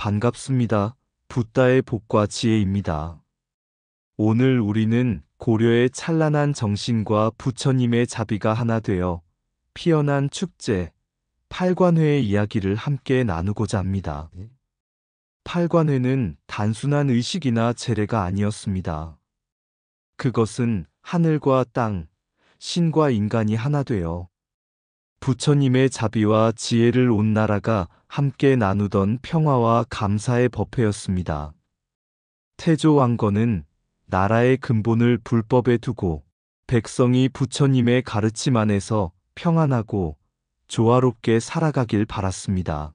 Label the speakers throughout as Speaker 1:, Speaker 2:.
Speaker 1: 반갑습니다. 붓다의 복과 지혜입니다. 오늘 우리는 고려의 찬란한 정신과 부처님의 자비가 하나 되어 피어난 축제, 팔관회의 이야기를 함께 나누고자 합니다. 팔관회는 단순한 의식이나 제례가 아니었습니다. 그것은 하늘과 땅, 신과 인간이 하나 되어 부처님의 자비와 지혜를 온 나라가 함께 나누던 평화와 감사의 법회였습니다. 태조 왕건은 나라의 근본을 불법에 두고 백성이 부처님의 가르침 안에서 평안하고 조화롭게 살아가길 바랐습니다.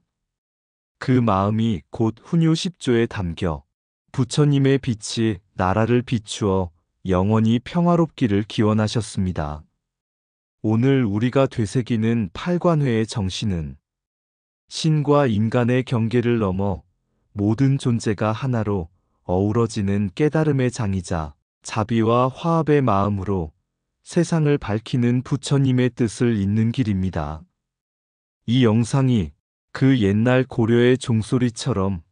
Speaker 1: 그 마음이 곧 훈유 10조에 담겨 부처님의 빛이 나라를 비추어 영원히 평화롭기를 기원하셨습니다. 오늘 우리가 되새기는 팔관회의 정신은 신과 인간의 경계를 넘어 모든 존재가 하나로 어우러지는 깨달음의 장이자 자비와 화합의 마음으로 세상을 밝히는 부처님의 뜻을 잇는 길입니다. 이 영상이 그 옛날 고려의 종소리처럼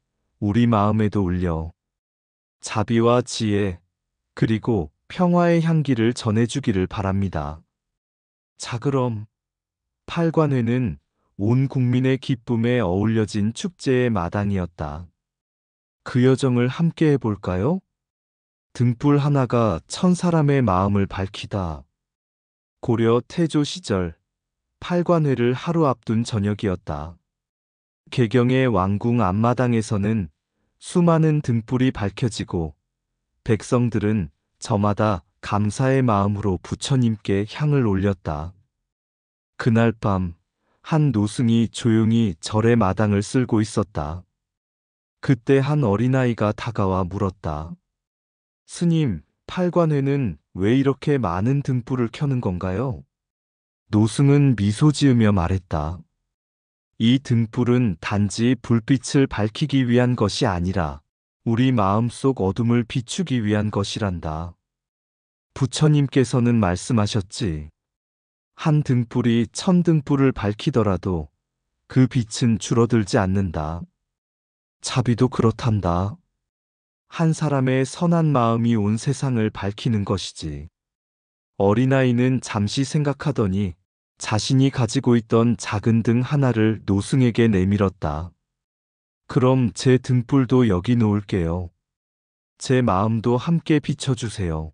Speaker 1: 우리 마음에도 울려 자비와 지혜 그리고 평화의 향기를 전해주기를 바랍니다. 자, 그럼 팔관회는 온 국민의 기쁨에 어울려진 축제의 마당이었다. 그 여정을 함께 해볼까요? 등불 하나가 천 사람의 마음을 밝히다. 고려 태조 시절 팔관회를 하루 앞둔 저녁이었다. 개경의 왕궁 앞마당에서는 수많은 등불이 밝혀지고 백성들은 저마다 감사의 마음으로 부처님께 향을 올렸다. 그날 밤 한 노승이 조용히 절의 마당을 쓸고 있었다. 그때 한 어린아이가 다가와 물었다. 스님, 팔관회는 왜 이렇게 많은 등불을 켜는 건가요? 노승은 미소 지으며 말했다. 이 등불은 단지 불빛을 밝히기 위한 것이 아니라 우리 마음속 어둠을 비추기 위한 것이란다. 부처님께서는 말씀하셨지. 한 등불이 천 등불을 밝히더라도 그 빛은 줄어들지 않는다. 자비도 그렇단다. 한 사람의 선한 마음이 온 세상을 밝히는 것이지. 어린아이는 잠시 생각하더니 자신이 가지고 있던 작은 등 하나를 노승에게 내밀었다. 그럼 제 등불도 여기 놓을게요. 제 마음도 함께 비춰주세요.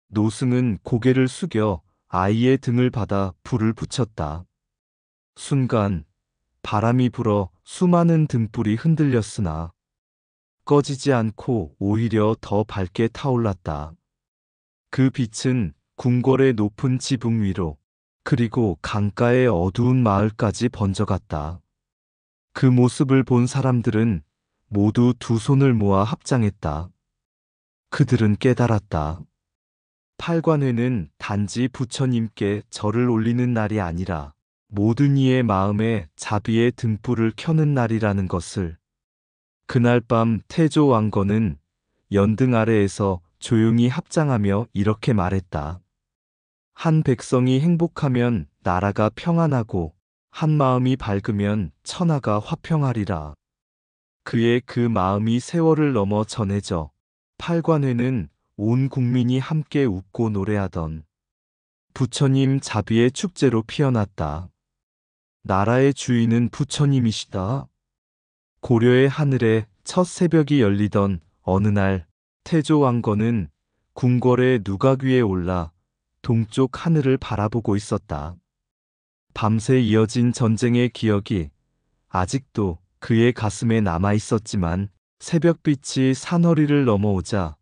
Speaker 1: 노승은 고개를 숙여 아이의 등을 받아 불을 붙였다. 순간 바람이 불어 수많은 등불이 흔들렸으나 꺼지지 않고 오히려 더 밝게 타올랐다. 그 빛은 궁궐의 높은 지붕 위로 그리고 강가의 어두운 마을까지 번져갔다. 그 모습을 본 사람들은 모두 두 손을 모아 합장했다. 그들은 깨달았다. 팔관회는 단지 부처님께 절을 올리는 날이 아니라 모든 이의 마음에 자비의 등불을 켜는 날이라는 것을. 그날 밤 태조 왕건은 연등 아래에서 조용히 합장하며 이렇게 말했다. 한 백성이 행복하면 나라가 평안하고 한 마음이 밝으면 천하가 화평하리라. 그의 그 마음이 세월을 넘어 전해져 팔관회는 온 국민이 함께 웃고 노래하던 부처님 자비의 축제로 피어났다. 나라의 주인은 부처님이시다. 고려의 하늘에 첫 새벽이 열리던 어느 날 태조 왕건은 궁궐의 누각 위에 올라 동쪽 하늘을 바라보고 있었다. 밤새 이어진 전쟁의 기억이 아직도 그의 가슴에 남아 있었지만 새벽빛이 산허리를 넘어오자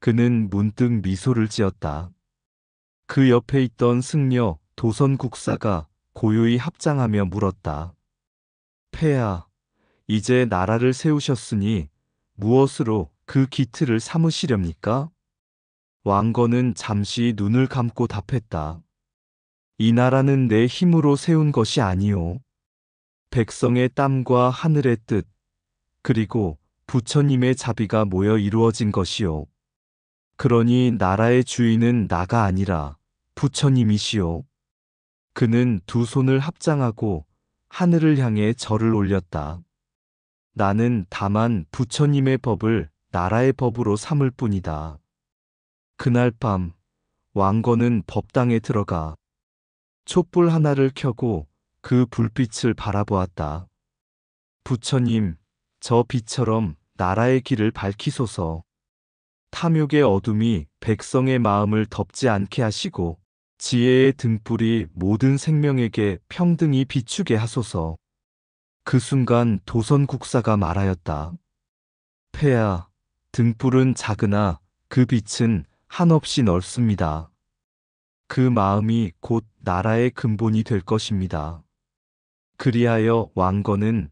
Speaker 1: 그는 문득 미소를 지었다. 그 옆에 있던 승려 도선국사가 고요히 합장하며 물었다. 폐하, 이제 나라를 세우셨으니 무엇으로 그 기틀을 삼으시렵니까? 왕건은 잠시 눈을 감고 답했다. 이 나라는 내 힘으로 세운 것이 아니오. 백성의 땀과 하늘의 뜻, 그리고 부처님의 자비가 모여 이루어진 것이오. 그러니 나라의 주인은 나가 아니라 부처님이시오. 그는 두 손을 합장하고 하늘을 향해 절을 올렸다. 나는 다만 부처님의 법을 나라의 법으로 삼을 뿐이다. 그날 밤 왕건은 법당에 들어가 촛불 하나를 켜고 그 불빛을 바라보았다. 부처님, 저 빛처럼 나라의 길을 밝히소서. 탐욕의 어둠이 백성의 마음을 덮지 않게 하시고 지혜의 등불이 모든 생명에게 평등히 비추게 하소서. 그 순간 도선국사가 말하였다. 폐하, 등불은 작으나 그 빛은 한없이 넓습니다. 그 마음이 곧 나라의 근본이 될 것입니다. 그리하여 왕건은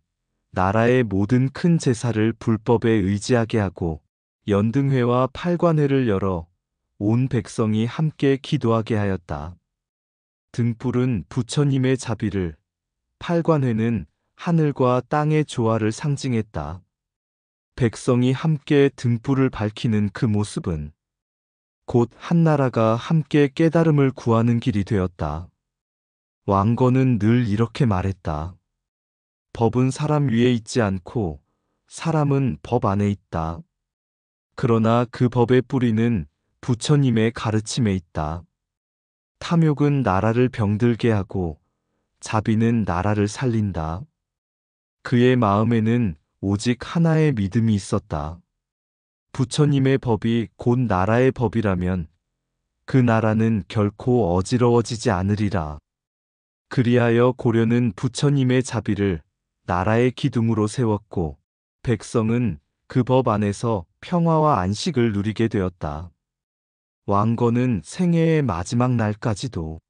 Speaker 1: 나라의 모든 큰 제사를 불법에 의지하게 하고 연등회와 팔관회를 열어 온 백성이 함께 기도하게 하였다. 등불은 부처님의 자비를, 팔관회는 하늘과 땅의 조화를 상징했다. 백성이 함께 등불을 밝히는 그 모습은 곧 한나라가 함께 깨달음을 구하는 길이 되었다. 왕건은 늘 이렇게 말했다. 법은 사람 위에 있지 않고 사람은 법 안에 있다. 그러나 그 법의 뿌리는 부처님의 가르침에 있다. 탐욕은 나라를 병들게 하고 자비는 나라를 살린다. 그의 마음에는 오직 하나의 믿음이 있었다. 부처님의 법이 곧 나라의 법이라면 그 나라는 결코 어지러워지지 않으리라. 그리하여 고려는 부처님의 자비를 나라의 기둥으로 세웠고 백성은 그 법 안에서 평화와 안식을 누리게 되었다. 왕건은 생애의 마지막 날까지도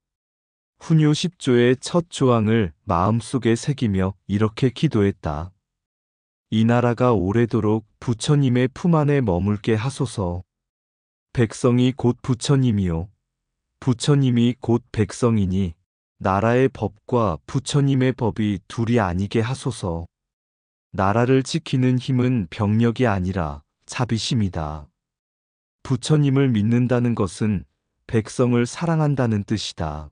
Speaker 1: 훈요 10조의 첫 조항을 마음속에 새기며 이렇게 기도했다. 이 나라가 오래도록 부처님의 품 안에 머물게 하소서. 백성이 곧 부처님이요. 부처님이 곧 백성이니 나라의 법과 부처님의 법이 둘이 아니게 하소서. 나라를 지키는 힘은 병력이 아니라 자비심이다. 부처님을 믿는다는 것은 백성을 사랑한다는 뜻이다.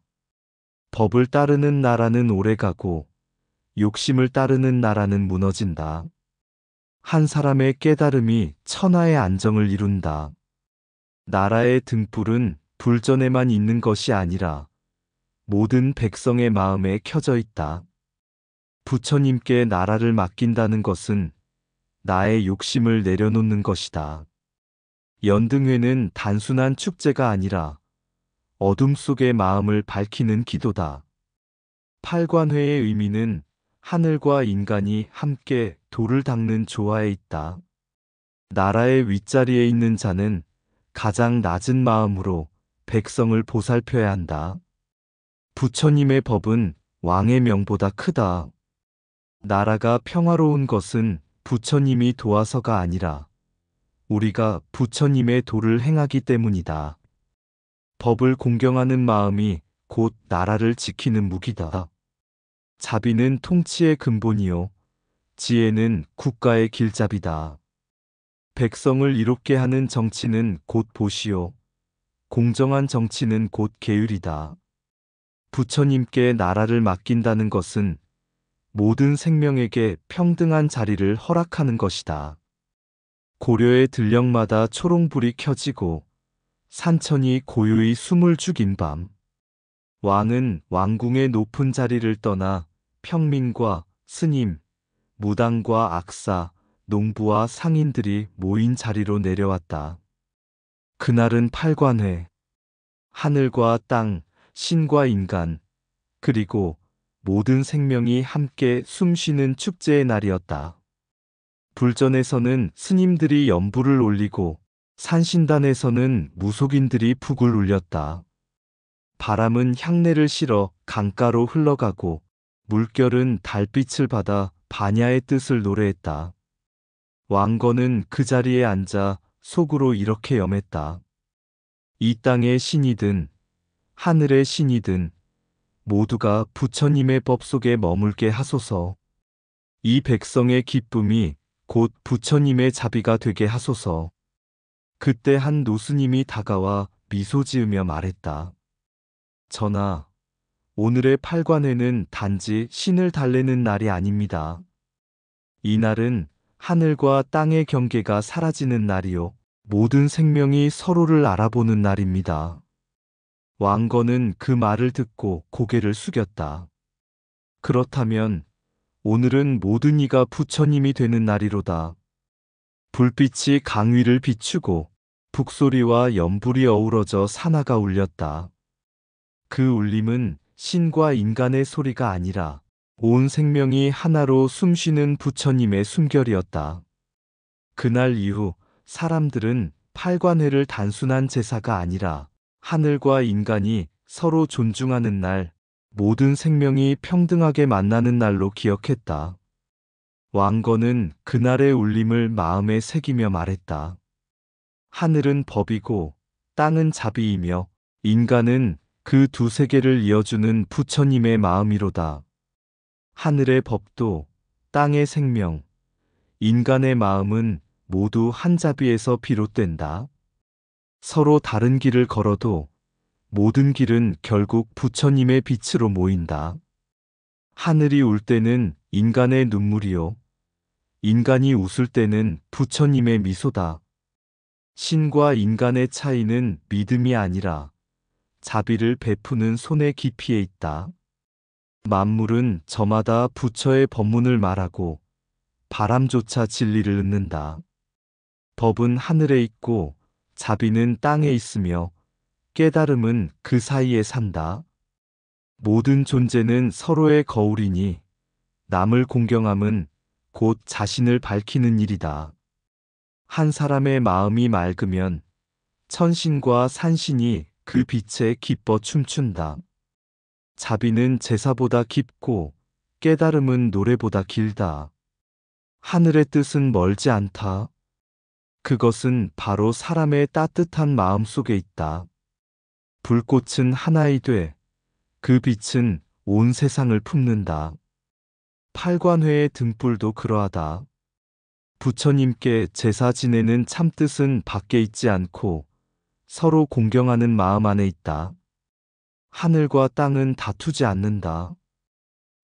Speaker 1: 법을 따르는 나라는 오래가고 욕심을 따르는 나라는 무너진다. 한 사람의 깨달음이 천하의 안정을 이룬다. 나라의 등불은 불전에만 있는 것이 아니라 모든 백성의 마음에 켜져 있다. 부처님께 나라를 맡긴다는 것은 나의 욕심을 내려놓는 것이다. 연등회는 단순한 축제가 아니라 어둠 속의 마음을 밝히는 기도다. 팔관회의 의미는 하늘과 인간이 함께 돌을 닦는 조화에 있다. 나라의 윗자리에 있는 자는 가장 낮은 마음으로 백성을 보살펴야 한다. 부처님의 법은 왕의 명보다 크다. 나라가 평화로운 것은 부처님이 도와서가 아니라 우리가 부처님의 도를 행하기 때문이다. 법을 공경하는 마음이 곧 나라를 지키는 무기다. 자비는 통치의 근본이요. 지혜는 국가의 길잡이다. 백성을 이롭게 하는 정치는 곧 보시오. 공정한 정치는 곧 계율이다. 부처님께 나라를 맡긴다는 것은 모든 생명에게 평등한 자리를 허락하는 것이다. 고려의 들녘마다 초롱불이 켜지고 산천이 고요히 숨을 죽인 밤, 왕은 왕궁의 높은 자리를 떠나 평민과 스님, 무당과 악사, 농부와 상인들이 모인 자리로 내려왔다. 그날은 팔관회, 하늘과 땅, 신과 인간, 그리고 모든 생명이 함께 숨쉬는 축제의 날이었다. 불전에서는 스님들이 연불을 올리고 산신단에서는 무속인들이 북을 울렸다. 바람은 향내를 실어 강가로 흘러가고 물결은 달빛을 받아 반야의 뜻을 노래했다. 왕건은 그 자리에 앉아 속으로 이렇게 염했다. 이 땅의 신이든 하늘의 신이든 모두가 부처님의 법 속에 머물게 하소서. 이 백성의 기쁨이 곧 부처님의 자비가 되게 하소서. 그때 한 노스님이 다가와 미소 지으며 말했다. 전하, 오늘의 팔관회는 단지 신을 달래는 날이 아닙니다. 이 날은 하늘과 땅의 경계가 사라지는 날이요. 모든 생명이 서로를 알아보는 날입니다. 왕건은 그 말을 듣고 고개를 숙였다. 그렇다면 오늘은 모든 이가 부처님이 되는 날이로다. 불빛이 강 위를 비추고 북소리와 연불이 어우러져 산하가 울렸다. 그 울림은 신과 인간의 소리가 아니라 온 생명이 하나로 숨쉬는 부처님의 숨결이었다. 그날 이후 사람들은 팔관회를 단순한 제사가 아니라 하늘과 인간이 서로 존중하는 날, 모든 생명이 평등하게 만나는 날로 기억했다. 왕건은 그날의 울림을 마음에 새기며 말했다. 하늘은 법이고 땅은 자비이며 인간은 그 두 세계를 이어주는 부처님의 마음이로다. 하늘의 법도 땅의 생명, 인간의 마음은 모두 한 자비에서 비롯된다. 서로 다른 길을 걸어도 모든 길은 결국 부처님의 빛으로 모인다. 하늘이 울 때는 인간의 눈물이요. 인간이 웃을 때는 부처님의 미소다. 신과 인간의 차이는 믿음이 아니라 자비를 베푸는 손의 깊이에 있다. 만물은 저마다 부처의 법문을 말하고 바람조차 진리를 읊는다. 법은 하늘에 있고 자비는 땅에 있으며 깨달음은 그 사이에 산다. 모든 존재는 서로의 거울이니 남을 공경함은 곧 자신을 밝히는 일이다. 한 사람의 마음이 맑으면 천신과 산신이 그 빛에 기뻐 춤춘다. 자비는 제사보다 깊고 깨달음은 노래보다 길다. 하늘의 뜻은 멀지 않다. 그것은 바로 사람의 따뜻한 마음 속에 있다. 불꽃은 하나이 돼 그 빛은 온 세상을 품는다. 팔관회의 등불도 그러하다. 부처님께 제사 지내는 참뜻은 밖에 있지 않고 서로 공경하는 마음 안에 있다. 하늘과 땅은 다투지 않는다.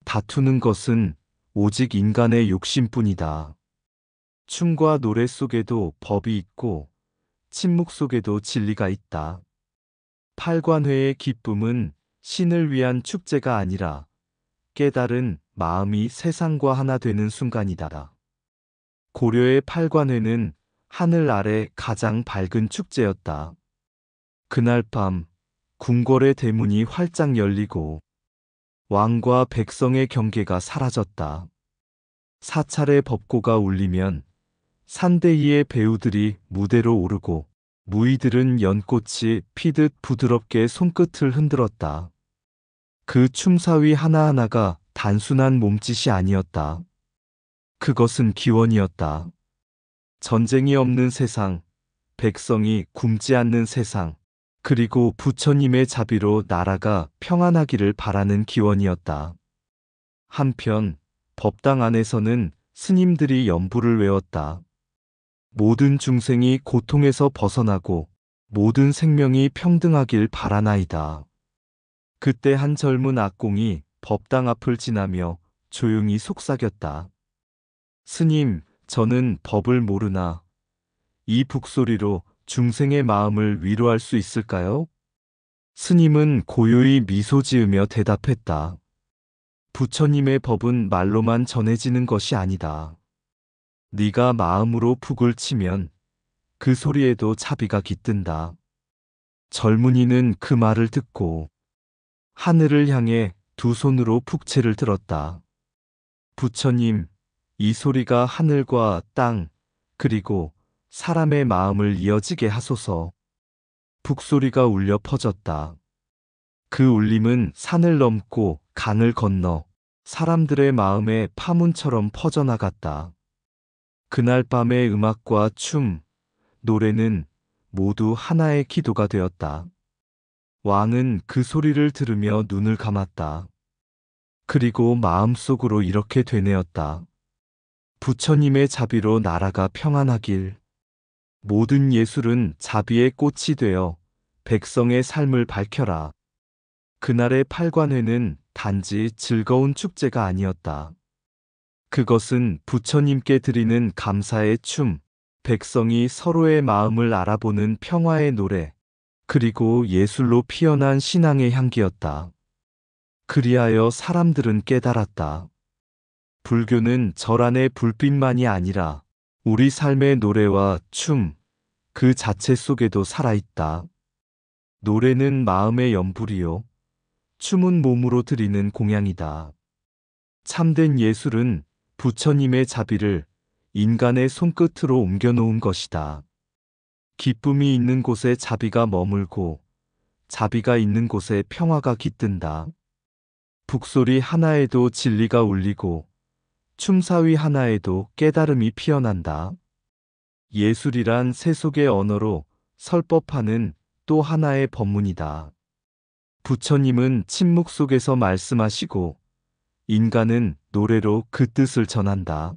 Speaker 1: 다투는 것은 오직 인간의 욕심뿐이다. 춤과 노래 속에도 법이 있고 침묵 속에도 진리가 있다. 팔관회의 기쁨은 신을 위한 축제가 아니라 깨달은 마음이 세상과 하나 되는 순간이다. 고려의 팔관회는 하늘 아래 가장 밝은 축제였다. 그날 밤 궁궐의 대문이 활짝 열리고 왕과 백성의 경계가 사라졌다. 사찰의 법고가 울리면 산대희의 배우들이 무대로 오르고 무희들은 연꽃이 피듯 부드럽게 손끝을 흔들었다. 그 춤사위 하나하나가 단순한 몸짓이 아니었다. 그것은 기원이었다. 전쟁이 없는 세상, 백성이 굶지 않는 세상, 그리고 부처님의 자비로 나라가 평안하기를 바라는 기원이었다. 한편 법당 안에서는 스님들이 연부를 외웠다. 모든 중생이 고통에서 벗어나고 모든 생명이 평등하길 바라나이다. 그때 한 젊은 악공이 법당 앞을 지나며 조용히 속삭였다. 스님, 저는 법을 모르나 이 북소리로 중생의 마음을 위로할 수 있을까요? 스님은 고요히 미소 지으며 대답했다. 부처님의 법은 말로만 전해지는 것이 아니다. 네가 마음으로 북을 치면 그 소리에도 자비가 깃든다. 젊은이는 그 말을 듣고 하늘을 향해 두 손으로 북채를 들었다. 부처님, 이 소리가 하늘과 땅, 그리고 사람의 마음을 이어지게 하소서. 북소리가 울려 퍼졌다. 그 울림은 산을 넘고 강을 건너 사람들의 마음에 파문처럼 퍼져나갔다. 그날 밤의 음악과 춤, 노래는 모두 하나의 기도가 되었다. 왕은 그 소리를 들으며 눈을 감았다. 그리고 마음속으로 이렇게 되뇌었다. 부처님의 자비로 나라가 평안하길. 모든 예술은 자비의 꽃이 되어 백성의 삶을 밝혀라. 그날의 팔관회는 단지 즐거운 축제가 아니었다. 그것은 부처님께 드리는 감사의 춤, 백성이 서로의 마음을 알아보는 평화의 노래, 그리고 예술로 피어난 신앙의 향기였다. 그리하여 사람들은 깨달았다. 불교는 절 안의 불빛만이 아니라 우리 삶의 노래와 춤, 그 자체 속에도 살아있다. 노래는 마음의 연불이요. 춤은 몸으로 드리는 공양이다. 참된 예술은 부처님의 자비를 인간의 손끝으로 옮겨놓은 것이다. 기쁨이 있는 곳에 자비가 머물고 자비가 있는 곳에 평화가 깃든다. 북소리 하나에도 진리가 울리고 춤사위 하나에도 깨달음이 피어난다. 예술이란 세속의 언어로 설법하는 또 하나의 법문이다. 부처님은 침묵 속에서 말씀하시고 인간은 노래로 그 뜻을 전한다.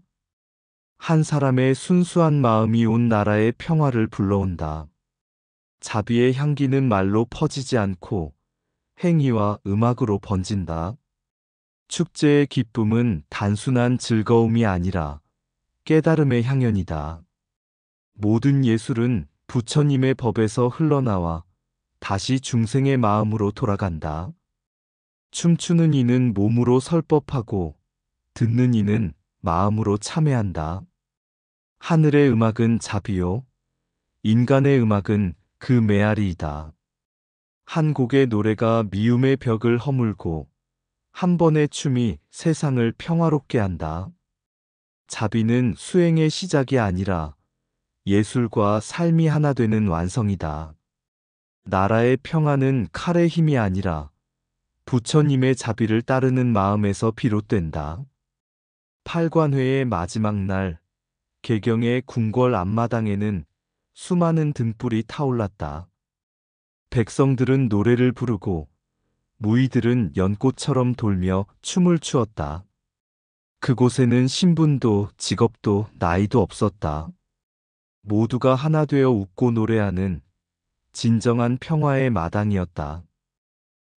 Speaker 1: 한 사람의 순수한 마음이 온 나라의 평화를 불러온다. 자비의 향기는 말로 퍼지지 않고 행위와 음악으로 번진다. 축제의 기쁨은 단순한 즐거움이 아니라 깨달음의 향연이다. 모든 예술은 부처님의 법에서 흘러나와 다시 중생의 마음으로 돌아간다. 춤추는 이는 몸으로 설법하고 듣는 이는 마음으로 참회한다. 하늘의 음악은 자비요. 인간의 음악은 그 메아리이다. 한 곡의 노래가 미움의 벽을 허물고 한 번의 춤이 세상을 평화롭게 한다. 자비는 수행의 시작이 아니라 예술과 삶이 하나 되는 완성이다. 나라의 평화는 칼의 힘이 아니라 부처님의 자비를 따르는 마음에서 비롯된다. 팔관회의 마지막 날, 개경의 궁궐 앞마당에는 수많은 등불이 타올랐다. 백성들은 노래를 부르고 무의들은 연꽃처럼 돌며 춤을 추었다. 그곳에는 신분도 직업도 나이도 없었다. 모두가 하나 되어 웃고 노래하는 진정한 평화의 마당이었다.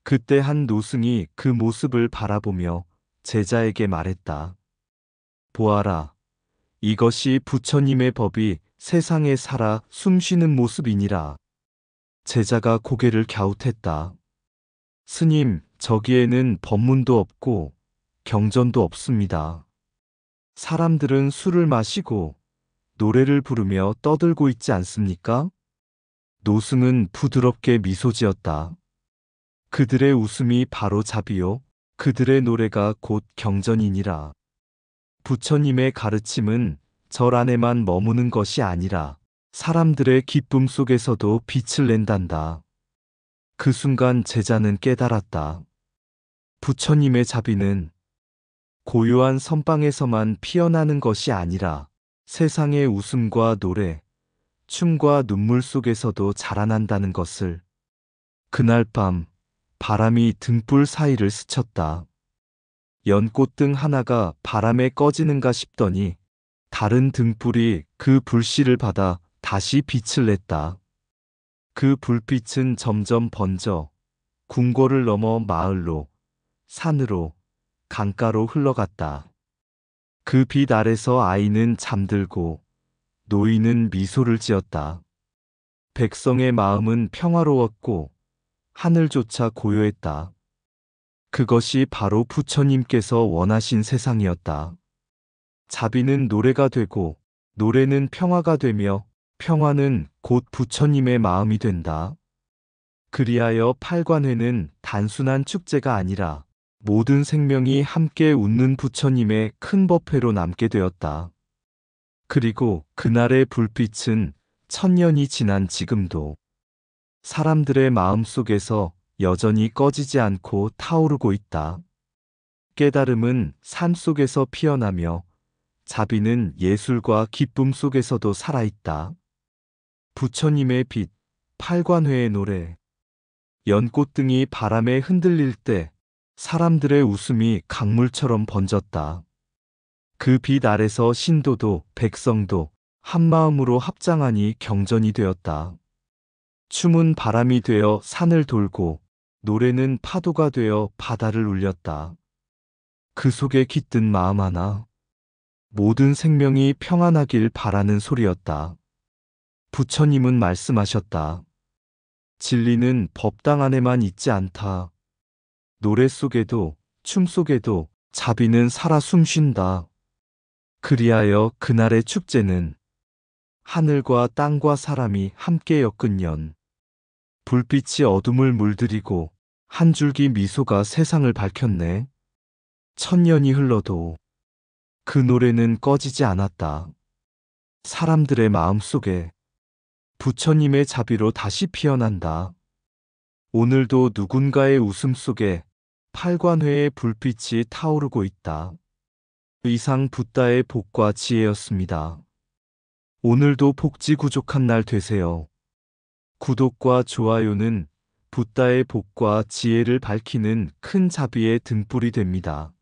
Speaker 1: 그때 한 노승이 그 모습을 바라보며 제자에게 말했다. 보아라, 이것이 부처님의 법이 세상에 살아 숨쉬는 모습이니라. 제자가 고개를 갸웃했다. 스님, 저기에는 법문도 없고 경전도 없습니다. 사람들은 술을 마시고 노래를 부르며 떠들고 있지 않습니까? 노승은 부드럽게 미소 지었다. 그들의 웃음이 바로 자비요. 그들의 노래가 곧 경전이니라. 부처님의 가르침은 절 안에만 머무는 것이 아니라 사람들의 기쁨 속에서도 빛을 낸단다. 그 순간 제자는 깨달았다. 부처님의 자비는 고요한 선방에서만 피어나는 것이 아니라 세상의 웃음과 노래, 춤과 눈물 속에서도 자라난다는 것을. 그날 밤 바람이 등불 사이를 스쳤다. 연꽃등 하나가 바람에 꺼지는가 싶더니 다른 등불이 그 불씨를 받아 다시 빛을 냈다. 그 불빛은 점점 번져 궁궐을 넘어 마을로, 산으로, 강가로 흘러갔다. 그 빛 아래서 아이는 잠들고 노인은 미소를 지었다. 백성의 마음은 평화로웠고 하늘조차 고요했다. 그것이 바로 부처님께서 원하신 세상이었다. 자비는 노래가 되고 노래는 평화가 되며 평화는 곧 부처님의 마음이 된다. 그리하여 팔관회는 단순한 축제가 아니라 모든 생명이 함께 웃는 부처님의 큰 법회로 남게 되었다. 그리고 그날의 불빛은 천년이 지난 지금도 사람들의 마음 속에서 여전히 꺼지지 않고 타오르고 있다. 깨달음은 삶 속에서 피어나며 자비는 예술과 기쁨 속에서도 살아있다. 부처님의 빛, 팔관회의 노래, 연꽃등이 바람에 흔들릴 때 사람들의 웃음이 강물처럼 번졌다. 그 빛 아래서 신도도 백성도 한마음으로 합장하니 경전이 되었다. 춤은 바람이 되어 산을 돌고 노래는 파도가 되어 바다를 울렸다. 그 속에 깃든 마음 하나, 모든 생명이 평안하길 바라는 소리였다. 부처님은 말씀하셨다. 진리는 법당 안에만 있지 않다. 노래 속에도, 춤 속에도 자비는 살아 숨쉰다. 그리하여 그날의 축제는 하늘과 땅과 사람이 함께 엮은 연. 불빛이 어둠을 물들이고 한 줄기 미소가 세상을 밝혔네. 천년이 흘러도 그 노래는 꺼지지 않았다. 사람들의 마음 속에 부처님의 자비로 다시 피어난다. 오늘도 누군가의 웃음 속에 팔관회의 불빛이 타오르고 있다. 이상 붓다의 복과 지혜였습니다. 오늘도 복지구족한 날 되세요. 구독과 좋아요는 붓다의 복과 지혜를 밝히는 큰 자비의 등불이 됩니다.